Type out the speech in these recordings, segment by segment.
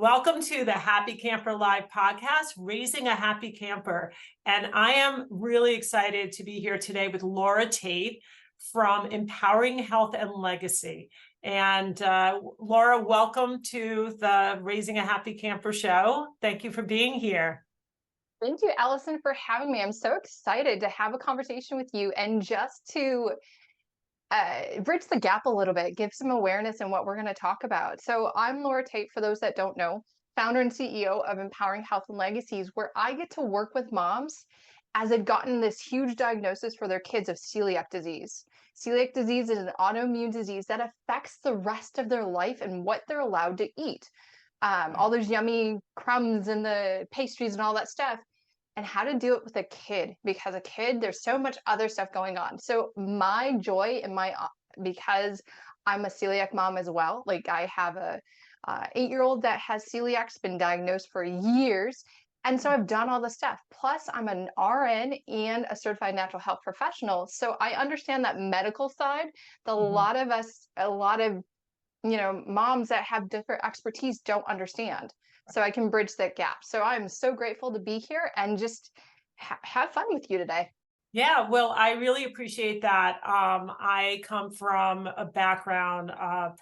Welcome to the Happy Camper Live podcast, Raising a Happy Camper. And I am really excited to be here today with Laura Tate from Empowering Health and Legacy. And Laura, welcome to the Raising a Happy Camper show. Thank you for being here. Thank you, Allison, for having me. I'm so excited to have a conversation with you and just to bridge the gap a little bit, give some awareness in what we're going to talk about. So I'm Laura Tate, for those that don't know, founder and CEO of Empowering Health and Legacies, where I get to work with moms as they've gotten this huge diagnosis for their kids of celiac disease. Celiac disease is an autoimmune disease that affects the rest of their life and what they're allowed to eat. All those yummy crumbs and the pastries and all that stuff, and how to do it with a kid, because a kid, there's so much other stuff going on. So my joy and because I'm a celiac mom as well, like I have a 8-year-old that has celiac, been diagnosed for years. And so I've done all the stuff. Plus I'm an RN and a certified natural health professional. So I understand that medical side that a lot of moms that have different expertise don't understand. So I can bridge that gap. So I'm so grateful to be here and just have fun with you today. Yeah, well, I really appreciate that. I come from a background,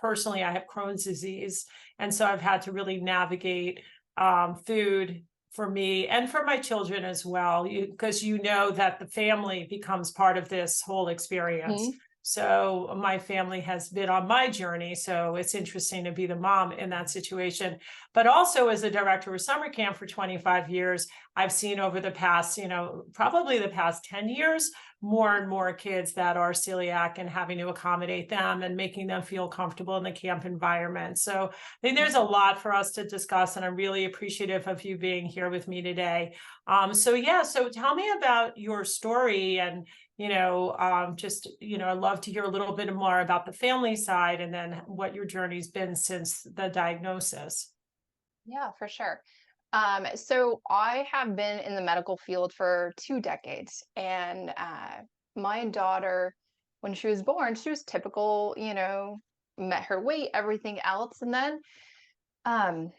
personally, I have Crohn's disease. And so I've had to really navigate food for me and for my children as well, because you know that the family becomes part of this whole experience. Mm-hmm. So my family has been on my journey. So it's interesting to be the mom in that situation. But also as a director of summer camp for 25 years, I've seen over the past, probably the past 10 years, more and more kids that are celiac and having to accommodate them and making them feel comfortable in the camp environment. So I think there's a lot for us to discuss, and I'm really appreciative of you being here with me today. So tell me about your story and I'd love to hear a little bit more about the family side and then what your journey's been since the diagnosis. Yeah, for sure. So I have been in the medical field for 2 decades, and my daughter, when she was born, she was typical, met her weight, everything else, and then um,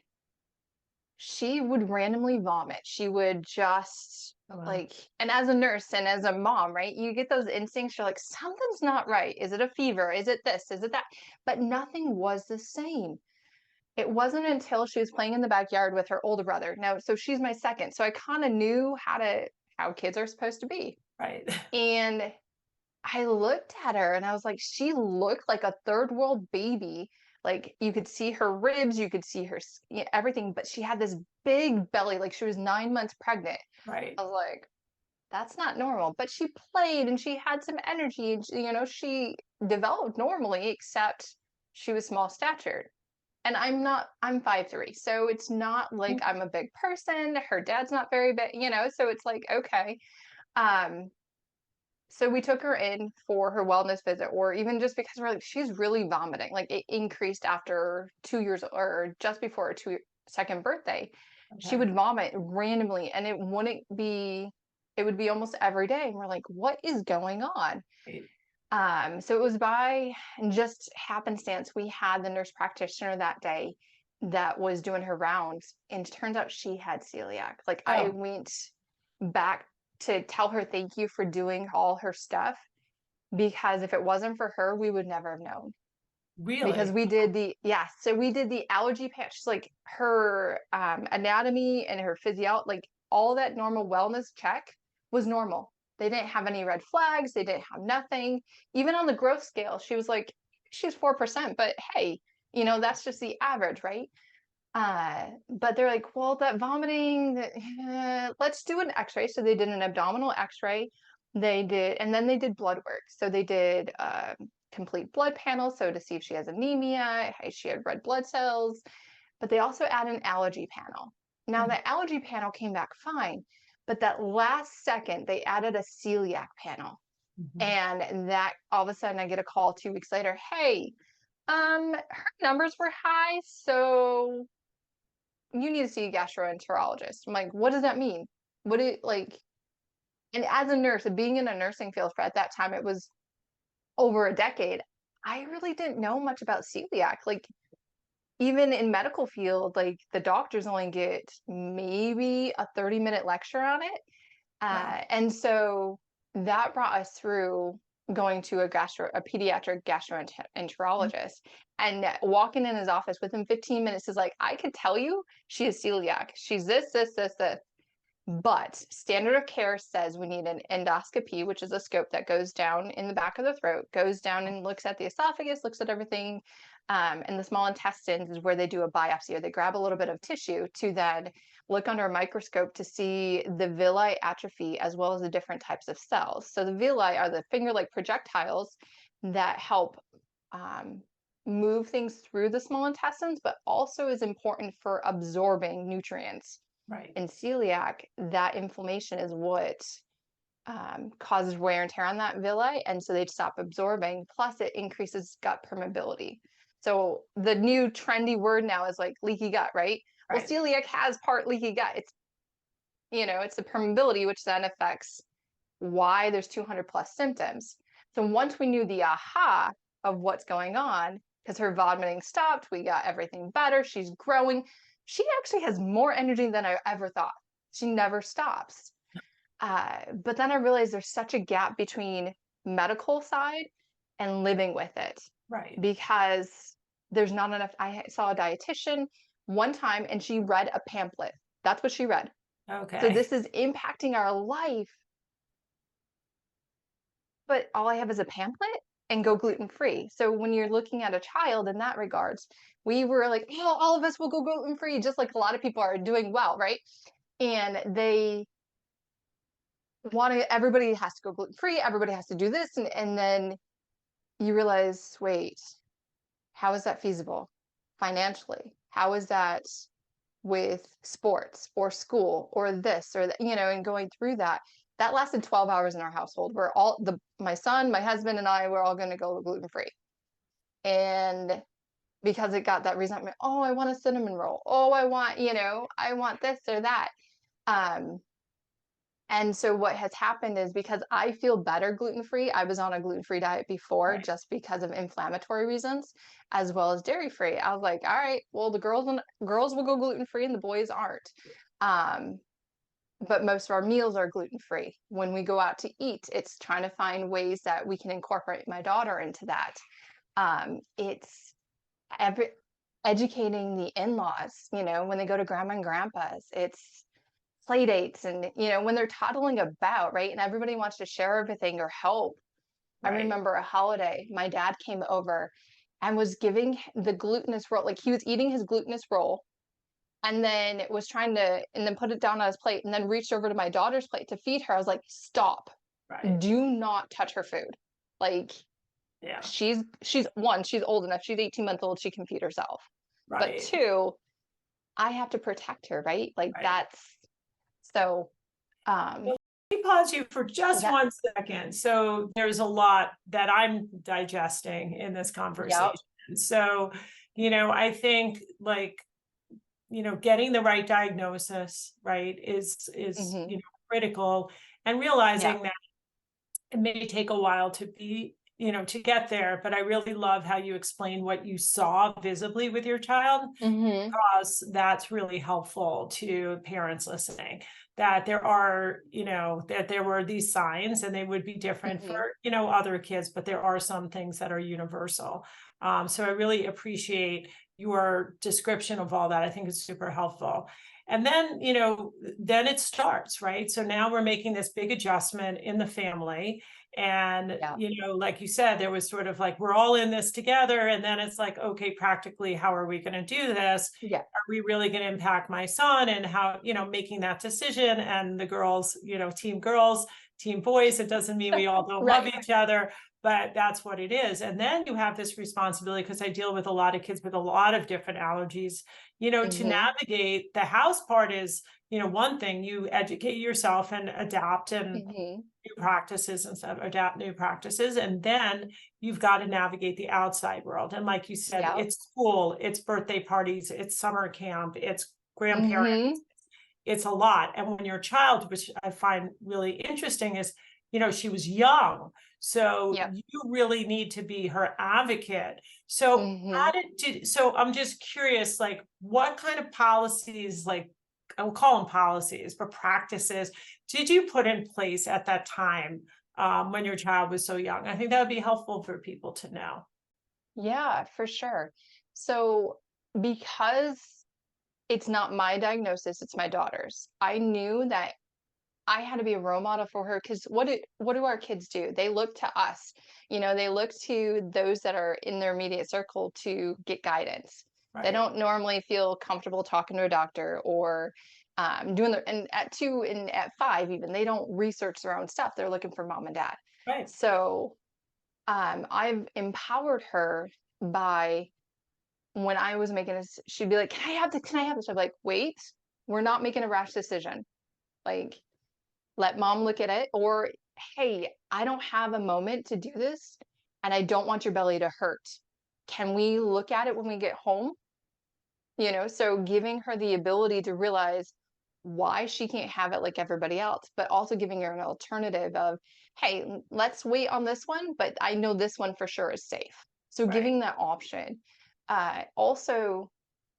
she would randomly vomit. She would just Oh, wow. and as a nurse and as a mom, right, you get those instincts. You're like, something's not right. Is it a fever? Is it this? Is it that? But nothing was the same. It wasn't until she was playing in the backyard with her older brother. Now, so she's my second. So I kind of knew how kids are supposed to be. Right. And I looked at her and I was like, she looked like a third world baby. Like you could see her ribs, you could see her everything, but she had this big belly, like she was 9 months pregnant. Right. I was like, that's not normal. But she played and she had some energy, and she developed normally, except she was small statured. And I'm 5'3", so it's not like I'm a big person. Her dad's not very big, so it's like, okay. So we took her in for her wellness visit, or even just because we're like, she's really vomiting. Like it increased after 2 years, or just before her second birthday. She would vomit randomly, and it would be almost every day. And we're like, what is going on? So it was by just happenstance. We had the nurse practitioner that day that was doing her rounds, and it turns out she had celiac. Like I went back to tell her thank you for doing all her stuff, because if it wasn't for her, we would never have known. Because Really? we did so we did the allergy patch, like her anatomy and her physio, like all that normal wellness check was normal. They didn't have any red flags. They didn't have nothing. Even on the growth scale, she was like, she's 4%, but hey, that's just the average, right? But they're like, well, that vomiting, let's do an x-ray. So they did an abdominal x-ray. And then they did blood work. So they did complete blood panel, so to see if she has anemia, if she had red blood cells. But they also add an allergy panel. Now the allergy panel came back fine, but that last second they added a celiac panel. And that, all of a sudden I get a call 2 weeks later, hey, her numbers were high, so you need to see a gastroenterologist. I'm like, what does that mean? And as a nurse, being in a nursing field for, at that time, it was over a decade, I really didn't know much about celiac. Like even in medical field, like the doctors only get maybe a 30-minute lecture on it. Wow. And so that brought us through going to a pediatric Mm. gastroenterologist, and walking in his office within 15 minutes is like, I could tell you she is celiac. She's this. But standard of care says we need an endoscopy, which is a scope that goes down in the back of the throat, goes down and looks at the esophagus, looks at everything. And the small intestines is where they do a biopsy, or they grab a little bit of tissue to then look under a microscope to see the villi atrophy as well as the different types of cells. So the villi are the finger-like projectiles that help move things through the small intestines, but also is important for absorbing nutrients. Right. In celiac, that inflammation is what causes wear and tear on that villi, and so they'd stop absorbing. Plus, it increases gut permeability. So the new trendy word now is like leaky gut, right? Well, Right. celiac has part leaky gut. It's, it's the permeability, which then affects why there's 200 plus symptoms. So once we knew the aha of what's going on, because her vomiting stopped, we got everything better. She's growing. She actually has more energy than I ever thought. She never stops. But then I realized there's such a gap between medical side and living with it, Right. because there's not enough. I saw a dietitian one time and she read a pamphlet. That's what she read. So Okay. this is impacting our life, but all I have is a pamphlet and go gluten free. So when you're looking at a child in that regards, we were like, oh, all of us will go gluten free, just like a lot of people are doing well, right? And they want to, everybody has to go gluten free, everybody has to do this. And then you realize, wait, how is that feasible financially? How is that with sports or school or this or that, and going through that? That lasted 12 hours in our household. We're all my son, my husband, and I were all going to go gluten free. And because it got that resentment, oh, I want a cinnamon roll. Oh, I want this or that. Um, and so what has happened is, because I feel better gluten free, I was on a gluten free diet before Right. just because of inflammatory reasons, as well as dairy free. I was like, all right, well, the girls will go gluten free and the boys aren't. Um, but most of our meals are gluten free. When we go out to eat, it's trying to find ways that we can incorporate my daughter into that. It's educating the in-laws, when they go to grandma and grandpa's, it's play dates, and when they're toddling about, right, and everybody wants to share everything or help. I Right. remember a holiday, my dad came over and was giving the glutinous roll, like he was eating his glutinous roll, and then was trying to, and then put it down on his plate, and then reached over to my daughter's plate to feed her. I was like, stop, Right. do not touch her food. Like, Yeah. she's one, she's old enough, she's 18 months old, she can feed herself. But Right. two, I have to protect her, right? Like Right. that's so um Well, let me pause you for just yeah, 1 second. So there's a lot that I'm digesting in this yep. conversation. So, I think like, getting the right diagnosis, right, is Hmm. critical, and Yeah. realizing that it may take a while to be, to get there. But I really love how you explain what you saw visibly with your child, Hmm. because that's really helpful to parents listening, that there are, that there were these signs and they would be different for, Hmm. other kids, but there are some things that are universal. So I really appreciate your description of all that. I think it's super helpful. And then, then it starts, right? So now we're making this big adjustment in the family. And, Yeah. like you said, there was sort of like, we're all in this together. And then it's like, okay, practically, how are we going to do this? Yeah. Are we really going to impact my son? And how, making that decision, and the girls, team girls, team boys. It doesn't mean we all don't love Right. each other, but that's what it is. And then you have this responsibility, because I deal with a lot of kids with a lot of different allergies, to Hmm. navigate. The house part is, one thing, you educate yourself and adapt, and Hmm. new practices and stuff, adapt new practices. And then you've got to navigate the outside world. And like you said, Yep. it's school, it's birthday parties, it's summer camp, it's grandparents, Hmm. it's a lot. And when your child, which I find really interesting, is she was young. So Yep. you really need to be her advocate. So Hmm. so I'm just curious, like what kind of policies, like I will call them policies, but practices did you put in place at that time when your child was so young? I think that would be helpful for people to know. Yeah, for sure. So because it's not my diagnosis, it's my daughter's, I knew that I had to be a role model for her because what do our kids do? They look to us. They look to those that are in their immediate circle to get guidance. They Right, don't normally feel comfortable talking to a doctor or doing and at 2 and at 5 even, they don't research their own stuff. They're looking for mom and dad. right. So I've empowered her by when I was making this, she'd be like, "Can I have this? Can I have this?" I'm like, "Wait, we're not making a rash decision. Like, let mom look at it." Or, "Hey, I don't have a moment to do this and I don't want your belly to hurt. Can we look at it when we get home?" So giving her the ability to realize why she can't have it like everybody else, but also giving her an alternative of, "Hey, let's wait on this one, but I know this one for sure is safe." So Right. giving that option. Also,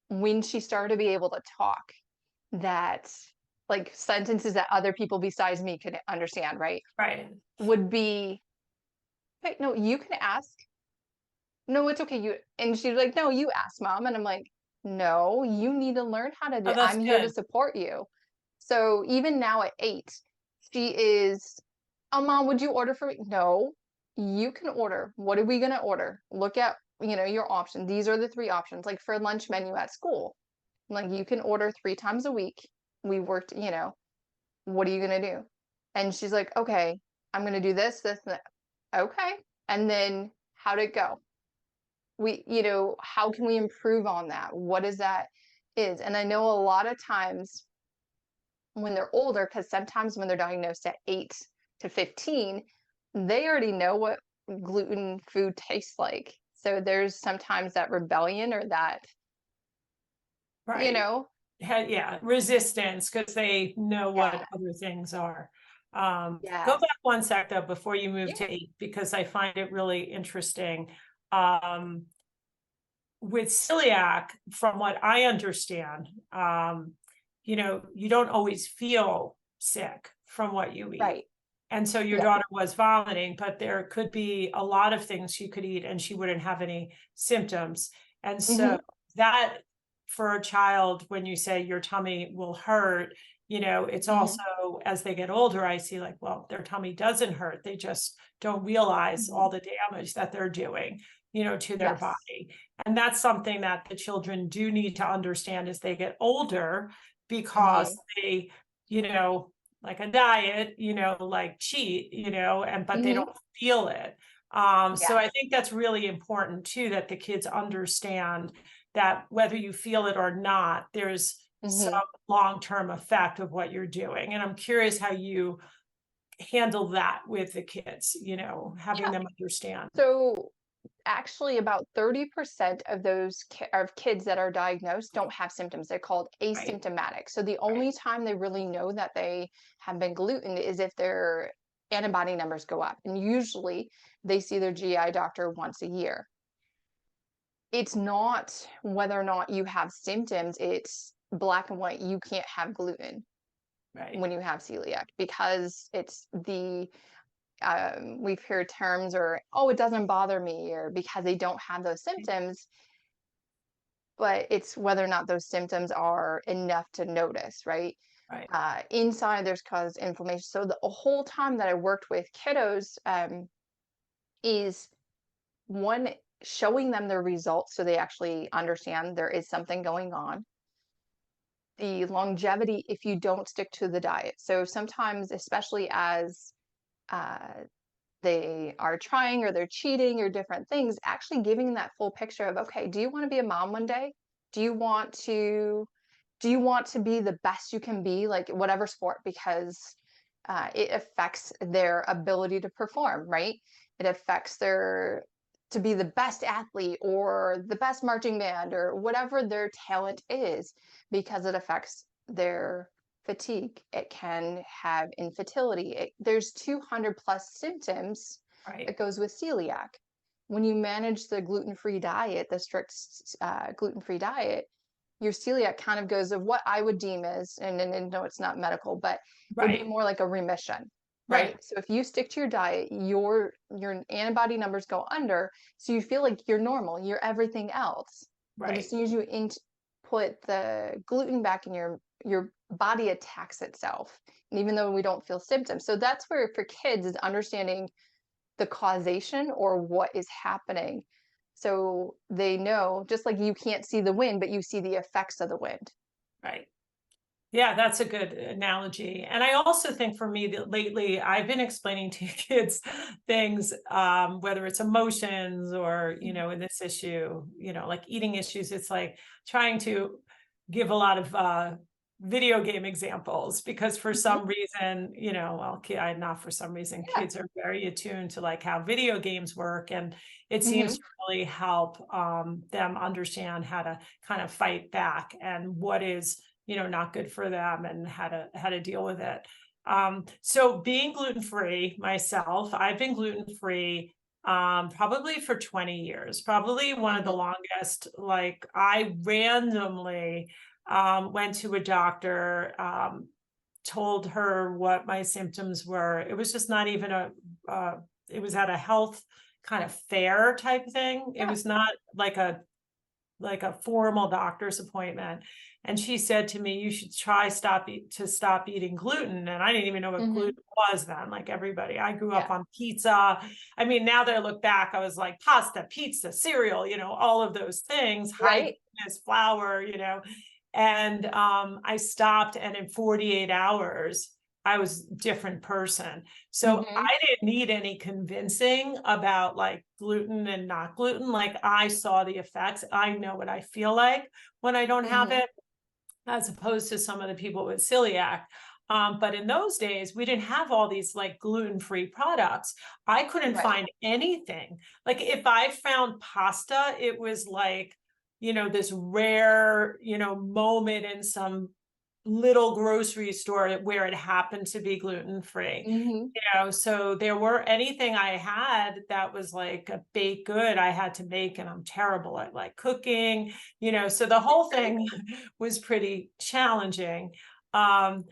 when she started to be able to talk, that like sentences that other people besides me could understand, right? Right. Would be, "Hey, no, you can ask. No, it's okay. And she's like, "No, you ask, mom." And I'm like, "No, you need to learn how to do Oh, it. that's I'm here to good. support you." So even now at 8, she is, "Oh, mom, would you order for me?" "No, you can order. What are we going to order? Look at, your option. These are the 3 options. Like for lunch menu at school. Like you can order 3 times a week. We worked, what are you going to do?" And she's like, "Okay, I'm going to do this, this, and that." Okay. And then how'd it go? How can we improve on that? What is that is? And I know a lot of times when they're older, because sometimes when they're diagnosed at 8 to 15, they already know what gluten food tastes like. So there's sometimes that rebellion or that, you Right. know, Yeah, resistance because they know yeah, what other things are. Go yes. back one sec though before you move Yeah. to 8 because I find it really interesting. Um, with celiac, from what I understand, you don't always feel sick from what you eat. Right. And so your Yep. daughter was vomiting, but there could be a lot of things she could eat and she wouldn't have any symptoms. And so Hmm. that for a child, when you say your tummy will hurt, it's Hmm. also as they get older, I see like, well, their tummy doesn't hurt. They just don't realize Hmm. all the damage that they're doing, to their Yes. body. And that's something that the children do need to understand as they get older because Hmm. they, you know, like a diet, like cheat, and but they Hmm. don't feel it. So I Yes. think that's really important too, that the kids understand that whether you feel it or not, there's some Hmm. long-term effect of what you're doing. And I'm curious how you handle that with the kids, having Yeah. them understand. So actually about 30% of those of kids that are diagnosed don't have symptoms. They're called Right, asymptomatic. So the right, only time they really know that they have been gluten is if their antibody numbers go up. And usually they see their GI doctor once a year. It's not whether or not you have symptoms, it's black and white. You can't have gluten right. when you have celiac because it's we've heard terms or, "Oh, it doesn't bother me," or because they don't have those symptoms, but it's whether or not those symptoms are enough to notice, right? Right. Inside there's caused inflammation. So the whole time that I worked with kiddos, is one, showing them their results so they actually understand there is something going on. The longevity if you don't stick to the diet. So sometimes, especially as uh, they are trying or they're cheating or different things, actually giving that full picture of, okay, do you want to be a mom one day? Do you want to be the best you can be, like whatever sport, because it affects their ability to perform, right? It affects their to be the best athlete or the best marching band or whatever their talent is, because it affects their fatigue. It can have infertility. There's 200 plus symptoms Right. that goes with celiac. When you manage the gluten-free diet, the strict gluten-free diet, your celiac kind of goes of what I would deem as, and no, it's not medical, but would be Right. more like a remission, right? Right. So if you stick to your diet, your antibody numbers go under, so you feel like you're normal, you're everything else. But as Right. soon as you put the gluten back in your body attacks itself. And even though we don't feel symptoms. So that's where for kids is understanding the causation or what is happening. So they know, just like you can't see the wind, but you see the effects of the wind. Right. Yeah, that's a good analogy. And I also think for me that lately I've been explaining to kids things, whether it's emotions or, in this issue, like eating issues, it's like trying to give a lot of video game examples because for Mhm. some reason, well, not for some reason, Yeah. kids are very attuned to like how video games work. And it seems Hmm. to really help them understand how to kind of fight back and what is not good for them and how to deal with it. So being gluten-free myself, I've been gluten-free probably for 20 years, probably one of the Hmm. longest. Like I randomly went to a doctor, told her what my symptoms were. It was just not even it was at a health kind of fair type thing. It Yeah. was not like a formal doctor's appointment. And she said to me, you should try to stop eating gluten. And I didn't even know what Hmm. gluten was then, like everybody. I grew up Yeah. on pizza. I mean, now that I look back, I was like pasta, pizza, cereal, all of those things, high Right. glutinous flour. And I stopped, and in 48 hours, I was a different person. So Hmm. I didn't need any convincing about like gluten and not gluten. Like I saw the effects. I know what I feel like when I don't have Hmm. it, as opposed to some of the people with celiac. But in those days, we didn't have all these like gluten-free products. I couldn't Right. find anything. Like if I found pasta, it was like, this rare, moment in some little grocery store where it happened to be gluten-free. Hmm. So there were anything I had that was like a baked good I had to make, and I'm terrible at like cooking, so the whole thing was pretty challenging. Um,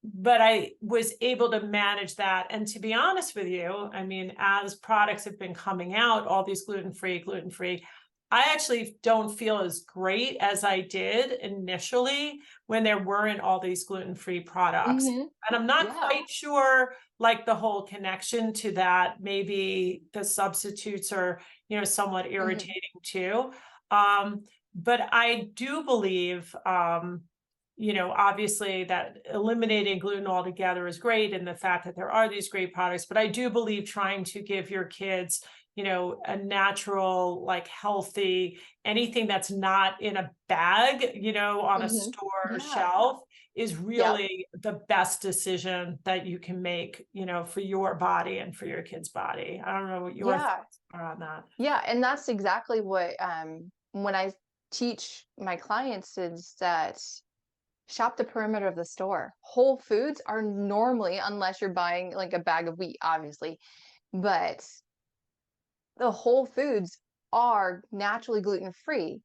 but I was able to manage that. And to be honest with you, I mean, as products have been coming out, all these gluten-free, I actually don't feel as great as I did initially when there weren't all these gluten-free products. Hmm. And I'm not Yeah. quite sure, like the whole connection to that. Maybe the substitutes are, somewhat Hmm. irritating too. Um, but I do believe, obviously that eliminating gluten altogether is great and the fact that there are these great products, but I do believe trying to give your kids, a natural, like healthy, anything that's not in a bag, on a Hmm. store Yeah. shelf is Yep. really the best decision that you can make, for your body and for your kid's body. I don't know what your Yeah. thoughts are on that. Yeah, and that's exactly what when I teach my clients is that shop the perimeter of the store. Whole foods are normally, unless you're buying like a bag of wheat, obviously, but the whole foods are naturally gluten free.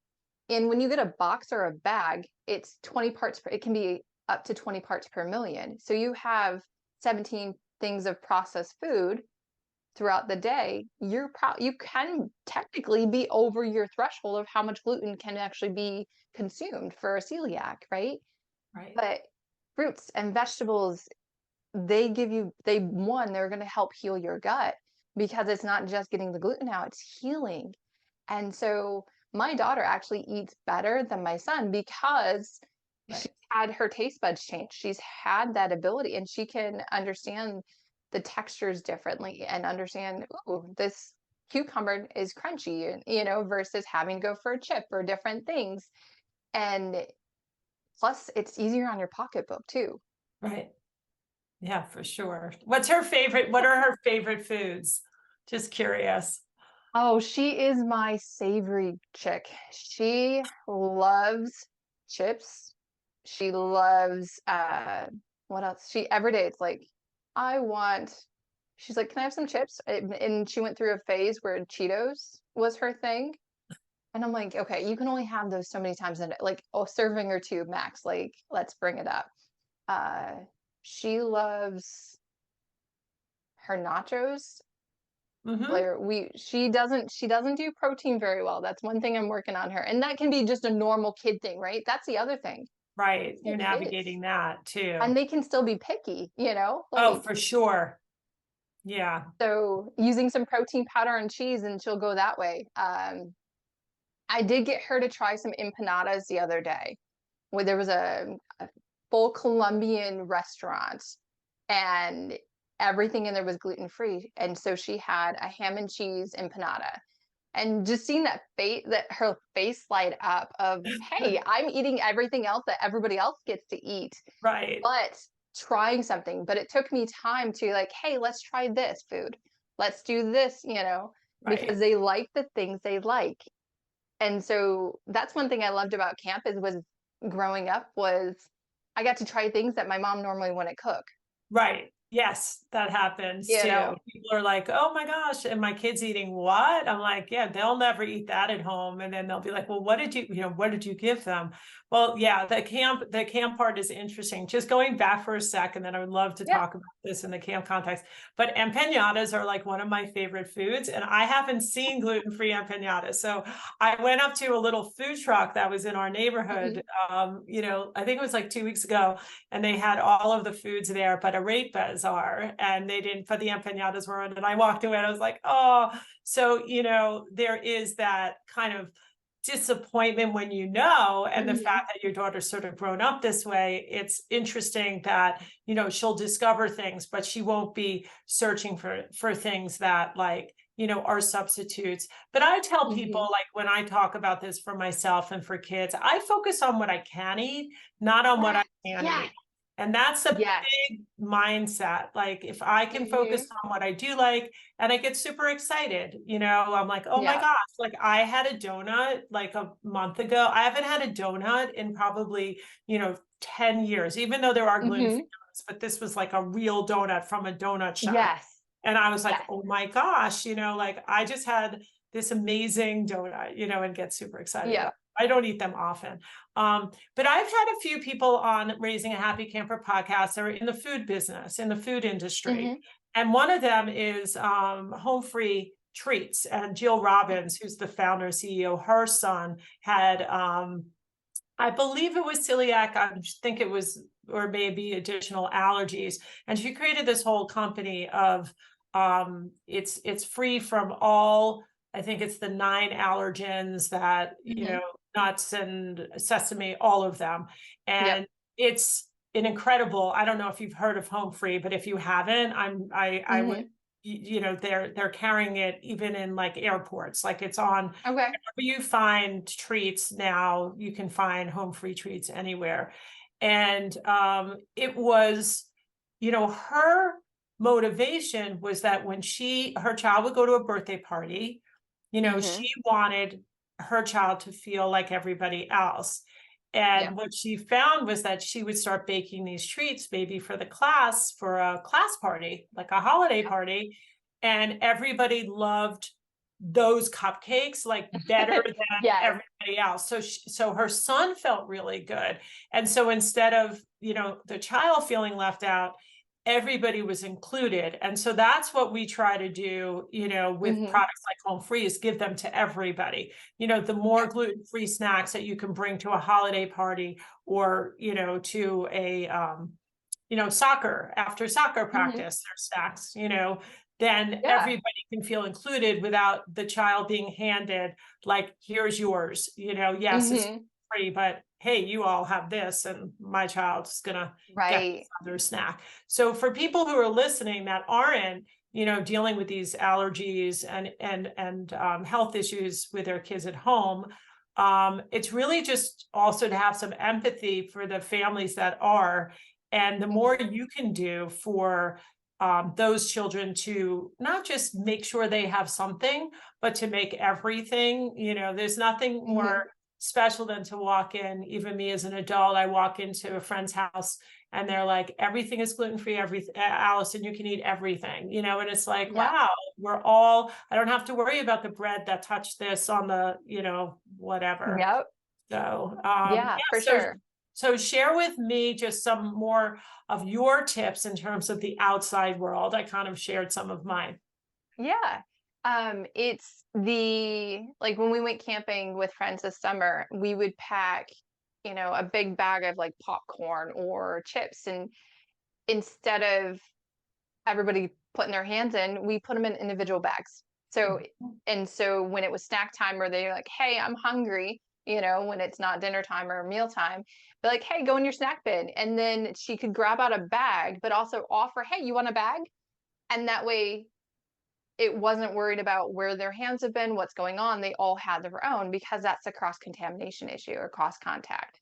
And when you get a box or a bag, it's 20 parts per, it can be up to 20 parts per million. So you have 17 things of processed food throughout the day, you can technically be over your threshold of how much gluten can actually be consumed for a celiac, right? Right. But fruits and vegetables, they're going to help heal your gut because it's not just getting the gluten out, it's healing. And so my daughter actually eats better than my son because she's Right. had her taste buds change. She's had that ability and she can understand the textures differently and understand, oh, this cucumber is crunchy, versus having to go for a chip or different things. And plus, it's easier on your pocketbook too. Right. Yeah, for sure. What are her favorite foods? Just curious. Oh, she is my savory chick. She loves chips. She loves what else? She every day it's like, I want she's like, can I have some chips? And she went through a phase where Cheetos was her thing. And I'm like, okay, you can only have those so many times a day, like a serving or two max. Like, let's bring it up. Uh, she loves her nachos. Hmm. Like she doesn't do protein very well. That's one thing I'm working on her. And that can be just a normal kid thing, right? That's the other thing. Right. You're They're kids. navigating that too. And they can still be picky, Oh, like for sure. Yeah. so using some protein powder and cheese and she'll go that way. I did get her to try some empanadas the other day where there was a full Colombian restaurant and everything in there was gluten free. And so she had a ham and cheese empanada. And just seeing that her face light up of, hey, I'm eating everything else that everybody else gets to eat, Right. but trying something. But it took me time to like, hey, let's try this food. Let's do this, because Right. they like the things they like. And so that's one thing I loved about camp is was growing up was I got to try things that my mom normally wouldn't cook, Right. Yes, that happens you too. know? People are like, oh my gosh, and my kid's eating what? I'm like, yeah, they'll never eat that at home. And then they'll be like, well, what did you give them? Well, yeah, the camp part is interesting. Just going back for a second, then I would love to Yeah. talk about this in the camp context. But empanadas are like one of my favorite foods, and I haven't seen gluten-free empanadas. So I went up to a little food truck that was in our neighborhood, Hmm. I think it was like 2 weeks ago, and they had all of the foods there, but arepas are, and they didn't put the empanadas were in. And I walked away and I was like, oh, so, there is that kind of disappointment when and the Hmm. fact that your daughter's sort of grown up this way. It's interesting that, she'll discover things, but she won't be searching for things that like, are substitutes. But I tell people, Hmm. like when I talk about this for myself and for kids, I focus on what I can eat, not on what I Yes. can Yes. eat. And that's a Yes. big mindset. Like if I can focus Hmm. on what I do like, and I get super excited, I'm like, oh my Yeah. gosh, like I had a donut like a month ago. I haven't had a donut in probably, 10 years, even though there are gluten-free Hmm. donuts, but this was like a real donut from a donut shop. Yes. And I was like, Yes. oh my gosh, like I just had this amazing donut, and get super excited about Yeah. it. I don't eat them often. But I've had a few people on Raising a Happy Camper podcast that are in the food business, in the food industry. Hmm. And one of them is Home Free Treats. And Jill Robbins, who's the founder and CEO, her son had, I believe it was celiac. I think it was, or maybe additional allergies. And she created this whole company of, it's free from all, I think it's the 9 allergens that, Hmm. nuts and sesame, all of them. Yep. And it's an incredible, I don't know if you've heard of Home Free, but if you haven't, I would, Hmm. they're carrying it even in like airports, like it's on, Okay. wherever you find treats now, you can find Home Free Treats anywhere. And it was, her motivation was that when her child would go to a birthday party, Hmm. she wanted her child to feel like everybody else. Yeah. And what she found was that she would start baking these treats, maybe for the class, for a class party, like a holiday Yep. party. And everybody loved those cupcakes like better than Yes. everybody else. So her son felt really good. And so instead of, the child feeling left out, everybody was included. And so that's what we try to do, with Hmm. products like Home Free, is give them to everybody. The more Yeah. gluten-free snacks that you can bring to a holiday party, or, to a soccer, after soccer Hmm. practice or snacks, then Yeah. everybody can feel included without the child being handed like, here's yours, yes, it's Hmm. free, but hey, you all have this, and my child's gonna get this Right. other snack. So for people who are listening that aren't, dealing with these allergies and health issues with their kids at home, it's really just also to have some empathy for the families that are, and the more Hmm. you can do for those children to not just make sure they have something, but to make everything, there's nothing more Hmm. special than to walk in, even me as an adult, I walk into a friend's house and they're like, everything is gluten-free, everything, Allison, you can eat everything, you know, and it's like, Yeah. wow, I don't have to worry about the bread that touched this on the, you know, whatever. Yep. So, Yeah, yeah, for sure. so share with me just some more of your tips in terms of the outside world. I kind of shared some of mine. Yeah. It's like when we went camping with friends this summer, we would pack, a big bag of like popcorn or chips. And instead of everybody putting their hands in, we put them in individual bags. So, and so when it was snack time or they're like, hey, I'm hungry, when it's not dinner time or meal time, be like, hey, go in your snack bin. And then she could grab out a bag, but also offer, hey, you want a bag? And that way it wasn't worried about where their hands have been, what's going on. They all had their own, because that's a cross contamination issue or cross contact.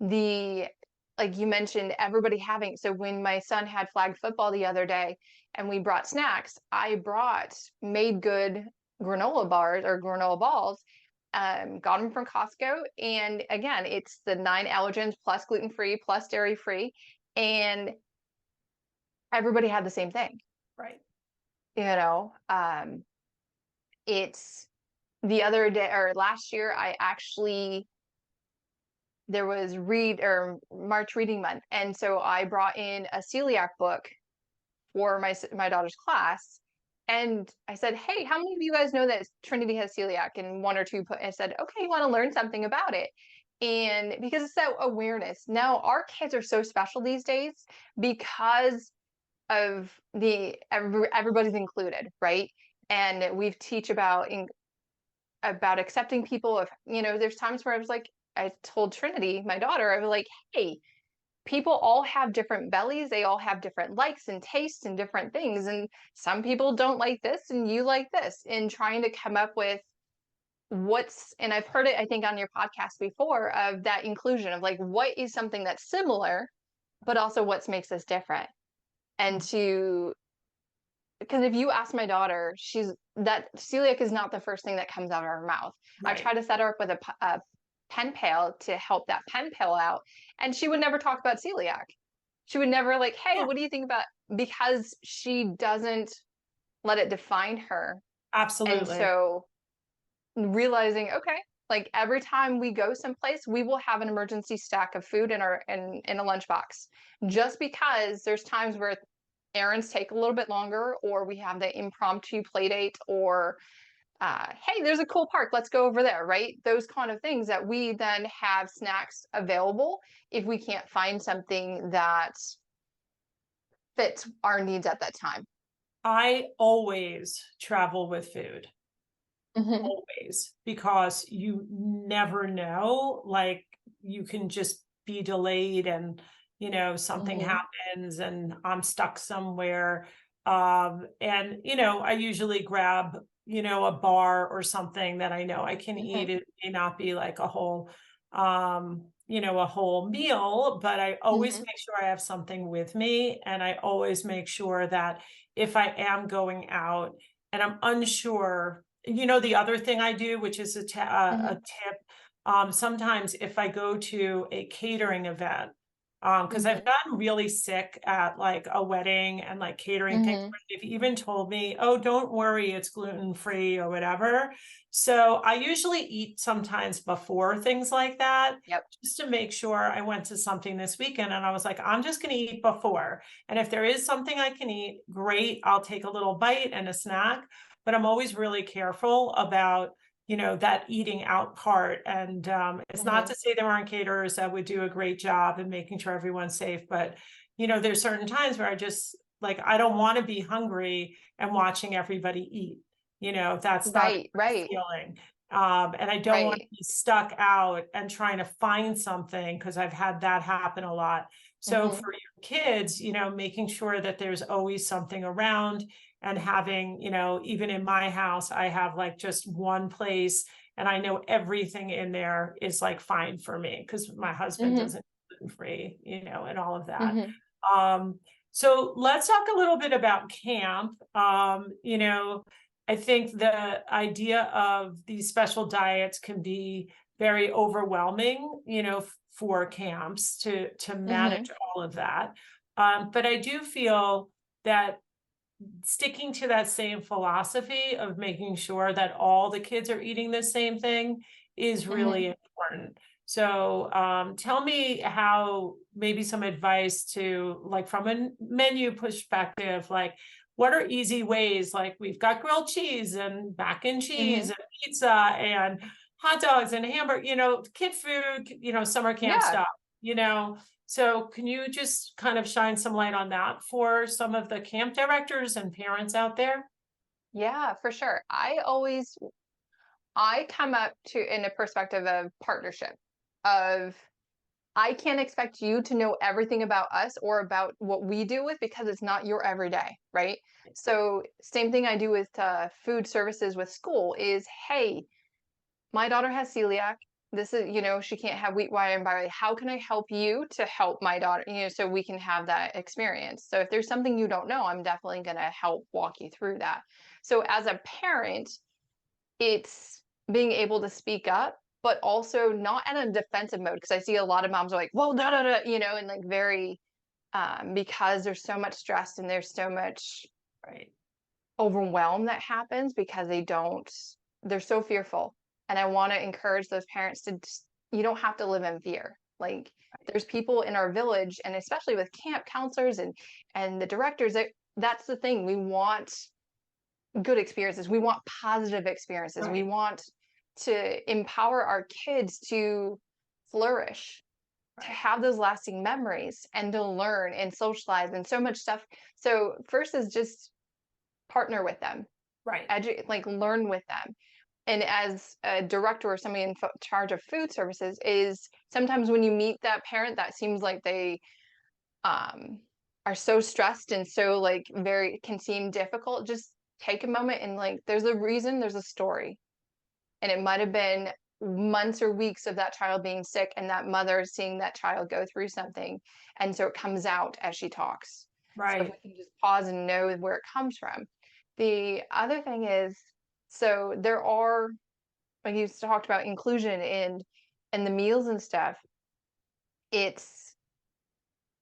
Like you mentioned, everybody having, so when my son had flag football the other day and we brought snacks, I brought made good granola bars or granola balls, got them from Costco. And again, it's the 9 allergens plus gluten-free plus dairy-free. And everybody had the same thing. Right. It's the other day or last year, there was March reading month. And so I brought in a celiac book for my daughter's class. And I said, hey, how many of you guys know that Trinity has celiac? And one or two I said, okay, you want to learn something about it. And because it's that awareness. Now our kids are so special these days because of everybody's included, right? And we teach about accepting people. There's times where I told Trinity, my daughter, I was like, hey, people all have different bellies. They all have different likes and tastes and different things. And some people don't like this and you like this. And trying to come up with and I've heard it, I think, on your podcast before, of that inclusion of like, what is something that's similar, but also what makes us different. And because if you ask my daughter, that celiac is not the first thing that comes out of her mouth. Right. I try to set her up with a pen pal to help that pen pal out, and she would never talk about celiac. She would never like, hey, what do you think about? Because she doesn't let it define her. Absolutely. And so realizing, okay, like every time we go someplace, we will have an emergency stack of food in a lunchbox, just because there's times where errands take a little bit longer, or we have the impromptu play date, or hey, there's a cool park, let's go over there, right? Those kind of things that we then have snacks available if we can't find something that fits our needs at that time. I always travel with food. Mm-hmm. Always, because you never know, like you can just be delayed and something happens and I'm stuck somewhere. And I usually grab a bar or something that I know I can eat. It may not be like a whole a whole meal, but I always make sure I have something with me. And I always make sure that if I am going out and I'm unsure, the other thing I do, which is a tip, sometimes if I go to a catering event, because I've gotten really sick at like a wedding and like catering things, where they've even told me, oh, don't worry, it's gluten-free or whatever. So I usually eat sometimes before things like that, just to make sure. I went to something this weekend and I was like, I'm just going to eat before. And if there is something I can eat, great, I'll take a little bite and a snack. But I'm always really careful about that eating out part. And it's not to say there aren't caterers that would do a great job in making sure everyone's safe, but there's certain times where I just like, I don't want to be hungry and watching everybody eat. That's not the feeling. And I don't want to be stuck out and trying to find something, because I've had that happen a lot. So for your kids, making sure that there's always something around. And having, even in my house, I have like just one place and I know everything in there is like fine for me, because my husband doesn't gluten-free, and all of that. So let's talk a little bit about camp. I think the idea of these special diets can be very overwhelming, for camps to Hmm. manage all of that. But I do feel that sticking to that same philosophy of making sure that all the kids are eating the same thing is Hmm. really important. So tell me how, maybe some advice to, like, from a menu perspective, like what are easy ways, like we've got grilled cheese and mac and cheese Hmm. and pizza and hot dogs and hamburger, kid food, summer camp Yeah. stuff, you know. So can you just kind of shine some light on that for some of the camp directors and parents out there? Yeah, for sure. I come up to in a perspective of partnership, of I can't expect you to know everything about us or about what we deal with because it's not your everyday, right? So same thing I do with food services with school is, hey, my daughter has celiac. This is, she can't have wheat, rye, and barley. How can I help you to help my daughter, so we can have that experience? So if there's something you don't know, I'm definitely going to help walk you through that. So as a parent, it's being able to speak up, but also not in a defensive mode. Because I see a lot of moms are like, well, da da da, and like very, because there's so much stress and there's so much Right. overwhelm that happens because they're so fearful. And I want to encourage those parents to just, you don't have to live in fear. Like there's people in our village, and especially with camp counselors and the directors, that's the thing. We want good experiences. We want positive experiences. We Right. want to empower our kids to flourish, to Right. have those lasting memories and to learn and socialize and so much stuff. So first is just partner with them, Right. like learn with them. And as a director or somebody in charge of food services, is sometimes when you meet that parent that seems like they um, are so stressed and so like very can seem difficult, just take a moment and like there's a reason, there's a story. And it might have been months or weeks of that child being sick and that mother seeing that child go through something. And so it comes out as she talks. So if Right. we can just pause and know where it comes from. The other thing is, so there are, like you talked about inclusion in the meals and stuff. It's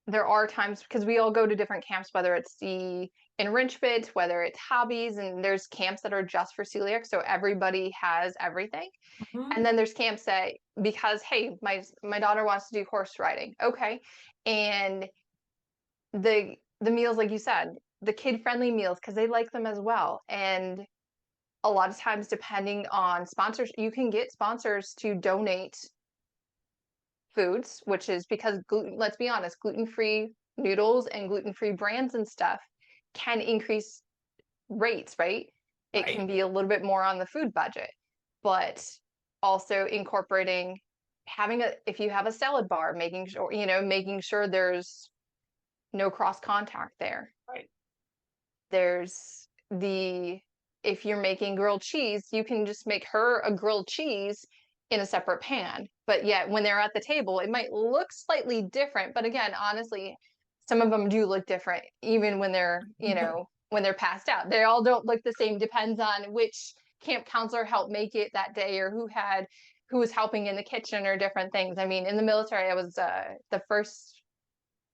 there are times because we all go to different camps, whether it's the enrichment, whether it's hobbies, and there's camps that are just for celiac, so everybody has everything. Mhm. And then there's camps that because hey, my daughter wants to do horse riding, okay, and the meals, like you said, the kid friendly meals because they like them as well. And a lot of times, depending on sponsors, you can get sponsors to donate foods, which is because gluten, let's be honest, gluten-free noodles and gluten-free brands and stuff can increase rates, right? It Right. can be a little bit more on the food budget, but also incorporating having if you have a salad bar, making sure there's no cross contact there. Right. There's if you're making grilled cheese, you can just make her a grilled cheese in a separate pan. But yet, when they're at the table, it might look slightly different. But again, honestly, some of them do look different, even when when they're passed out. They all don't look the same. Depends on which camp counselor helped make it that day, or who was helping in the kitchen, or different things. I mean, in the military, I was the first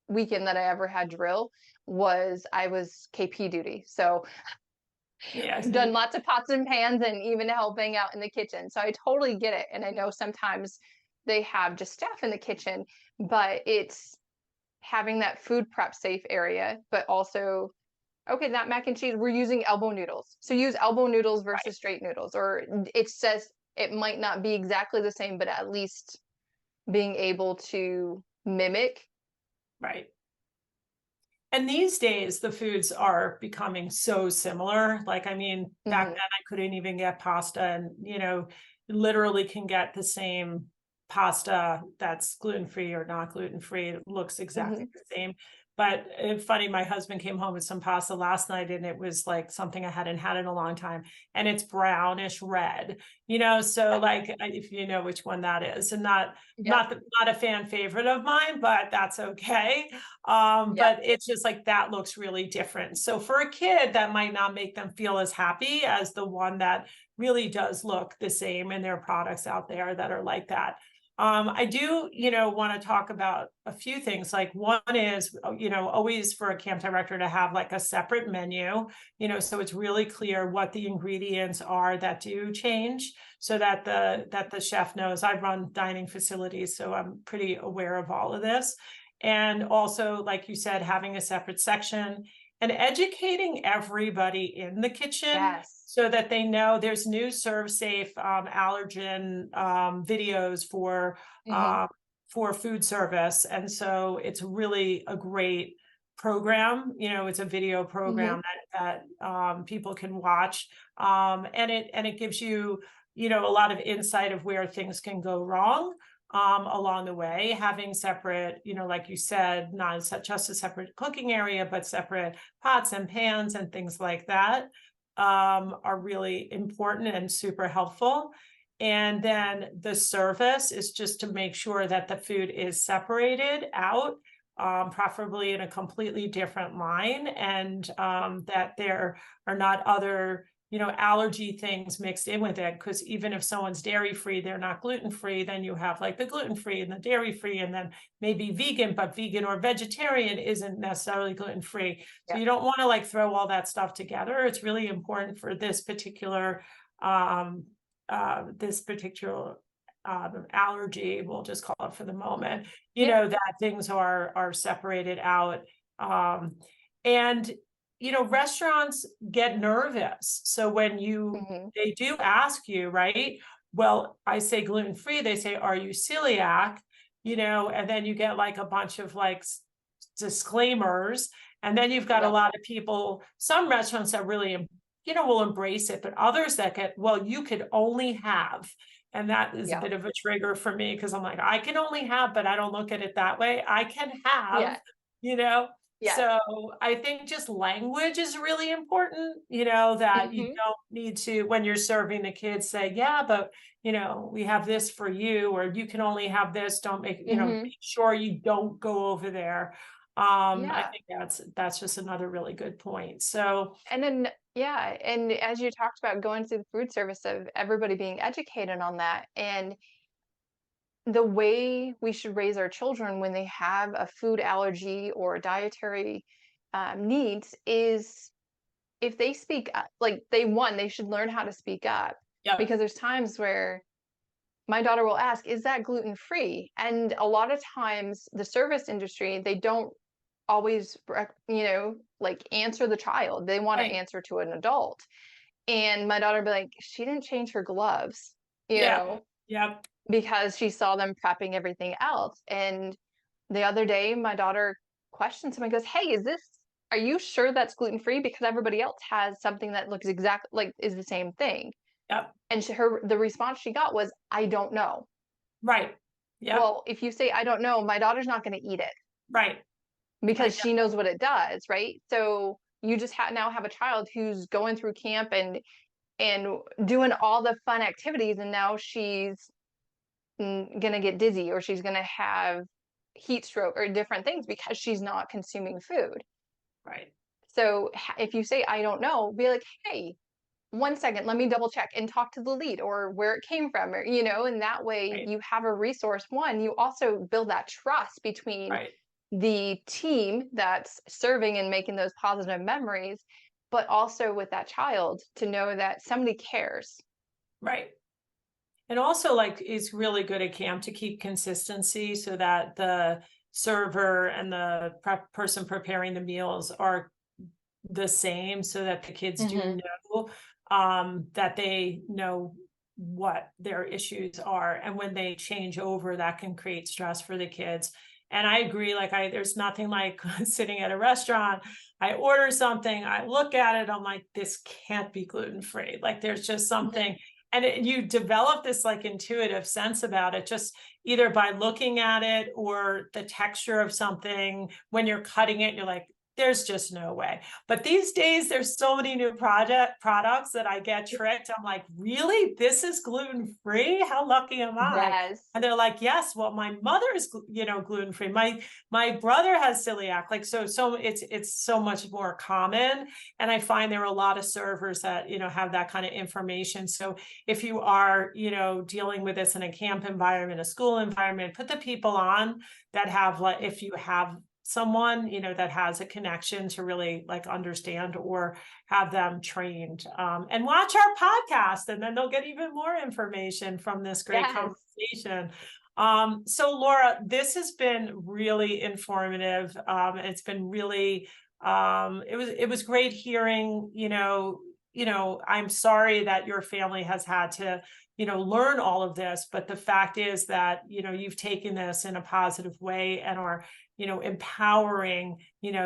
weekend that I ever had drill was I was KP duty. So Yes. I've done lots of pots and pans and even helping out in the kitchen. So I totally get it. And I know sometimes they have just staff in the kitchen, but it's having that food prep safe area, but also, okay, that mac and cheese, we're using elbow noodles. So use elbow noodles Right. versus straight noodles. Or it says it might not be exactly the same, but at least being able to mimic. Right. And these days, the foods are becoming so similar. Like, I mean, back then Mhm. I couldn't even get pasta, and, literally can get the same pasta that's gluten-free or not gluten-free. It looks exactly Mhm. the same. But funny, my husband came home with some pasta last night, and it was like something I hadn't had in a long time. And it's brownish red, so like, if you know which one that is, and Yep. not a fan favorite of mine, but that's okay. Yep. But it's just like that looks really different. So for a kid, that might not make them feel as happy as the one that really does look the same, and there are products out there that are like that. I do, want to talk about a few things. Like one is, always for a camp director to have like a separate menu, so it's really clear what the ingredients are that do change, so that the chef knows. I run dining facilities, so I'm pretty aware of all of this. And also, like you said, having a separate section and educating everybody in the kitchen Yes. so that they know there's new serve safe allergen videos Hmm. for food service. And so it's really a great program. It's a video Hmm. program that people can watch. And it gives you, a lot of insight of where things can go wrong along the way. Having separate, like you said, not just a separate cooking area, but separate pots and pans and things like that are really important and super helpful. And then the service is just to make sure that the food is separated out, preferably in a completely different line, and that there are not other, allergy things mixed in with it. Because even if someone's dairy free, they're not gluten free, then you have like the gluten free and the dairy free, and then maybe vegan, but vegan or vegetarian isn't necessarily gluten free. So Yeah. you don't want to like throw all that stuff together. It's really important for this particular um, allergy, we'll just call it for the moment, Yeah. that things are separated out. And restaurants get nervous. So when Hmm. they do ask you, right? Well, I say gluten free, they say, are you celiac? And then you get like a bunch of like disclaimers. And then you've got a Yep. lot of people, some restaurants that really, will embrace it, but others that get, well, you could only have. And that is a Yeah. bit of a trigger for me, because I'm like, I can only have, but I don't look at it that way. I can Yeah. have, you know? Yes. So I think just language is really important, that you Hmm. don't need to, when you're serving the kids, say, yeah, but, we have this for you, or you can only have this. Don't make, Hmm. make sure you don't go over there. I Yeah. think that's just another really good point. So And then, yeah. And as you talked about going through the food service of everybody being educated on that, and the way we should raise our children when they have a food allergy or dietary needs is if they speak up, like they should learn how to speak up, yeah, because there's times where my daughter will ask, is that gluten free? And a lot of times the service industry, they don't always, like answer the child. They want to right, answer to an adult. And my daughter would be like, she didn't change her gloves, you yeah, know, yeah, because she saw them prepping everything else. And the other day, my daughter questioned someone, goes, hey, are you sure that's gluten free? Because everybody else has something that looks exactly like is the same thing. yeah, And the response she got was, I don't know. right, yeah, Well, if you say, I don't know, my daughter's not going to eat it right. I because get she knows what it does, right? So you just now have a child who's going through camp and doing all the fun activities, and now she's gonna get dizzy, or she's gonna have heat stroke or different things because she's not consuming food. right, So if you say I don't know, be like, hey, 1 second, let me double check and talk to the lead or where it came from, or and that way right, you have a resource. One, you also build that trust between right, the team that's serving and making those positive memories, but also with that child to know that somebody cares. right. And also, like, it's really good at camp to keep consistency so that the server and the person preparing the meals are the same, so that the kids do Hmm. know that they know what their issues are. And when they change over, that can create stress for the kids. And I agree, like there's nothing like sitting at a restaurant, I order something, I look at it, I'm like, this can't be gluten free. Like there's just Hmm. something, and you develop this like intuitive sense about it, just either by looking at it or the texture of something when you're cutting it, you're like, there's just no way. But these days, there's so many new products that I get tricked. I'm like, really? This is gluten-free? How lucky am I? Yes. And they're like, yes, well, my mother is, gluten-free. My brother has celiac. Like, so it's so much more common. And I find there are a lot of servers that, have that kind of information. So if you are, dealing with this in a camp environment, a school environment, put the people on that have, like, if you have someone that has a connection to really like understand, or have them trained, and watch our podcast, and then they'll get even more information from this great Yes. conversation. So Laura, this has been really informative. It's been really it was great hearing, I'm sorry that your family has had to learn all of this, but the fact is that you've taken this in a positive way and are empowering,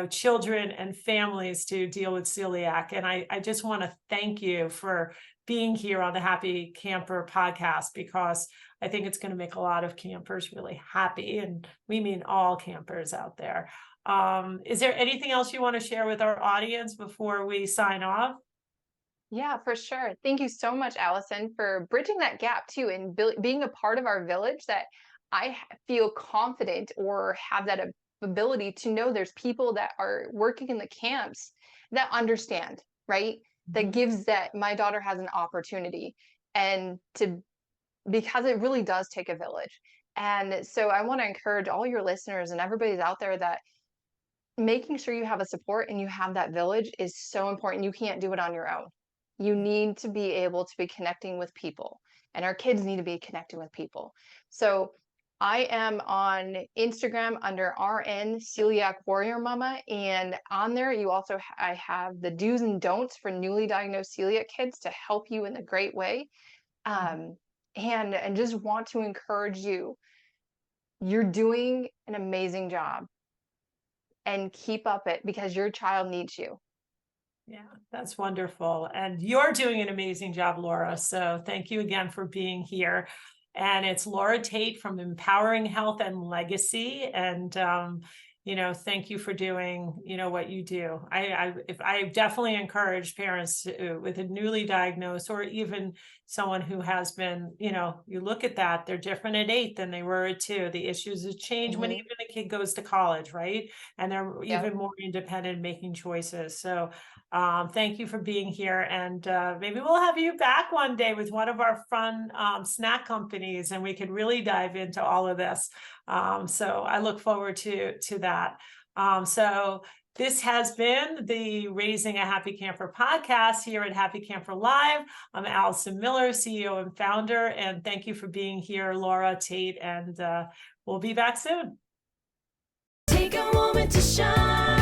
children and families to deal with celiac. And I just want to thank you for being here on the Happy Camper podcast, because I think it's going to make a lot of campers really happy. And we mean all campers out there. Is there anything else you want to share with our audience before we sign off? Yeah, for sure. Thank you so much, Allison, for bridging that gap too, and being a part of our village, that I feel confident or have that ability to know there's people that are working in the camps that understand, right? That gives that my daughter has an opportunity, and because it really does take a village. And so I want to encourage all your listeners and everybody's out there that making sure you have a support and you have that village is so important. You can't do it on your own. You need to be able to be connecting with people, and our kids need to be connecting with people. So I am on Instagram under RN Celiac Warrior Mama, and on there I have the do's and don'ts for newly diagnosed celiac kids to help you in a great way. And just want to encourage you. You're doing an amazing job, and keep up it, because your child needs you. Yeah, that's wonderful. And you're doing an amazing job, Laura. So thank you again for being here. And it's Laura Tate from Empowering Health and Legacy. And, thank you for doing, what you do. I definitely encourage parents with a newly diagnosed, or even someone who has been, you look at that, they're different at 8 than they were at 2. The issues have changed when even a kid goes to college, right? And they're even more independent, making choices. So thank you for being here. And maybe we'll have you back one day with one of our fun snack companies, and we could really dive into all of this. So I look forward to that. So this has been the Raising a Happy Camper podcast here at Happy Camper Live. I'm Allison Miller, CEO and founder, and thank you for being here, Laura Tate, and we'll be back soon. Take a moment to shine.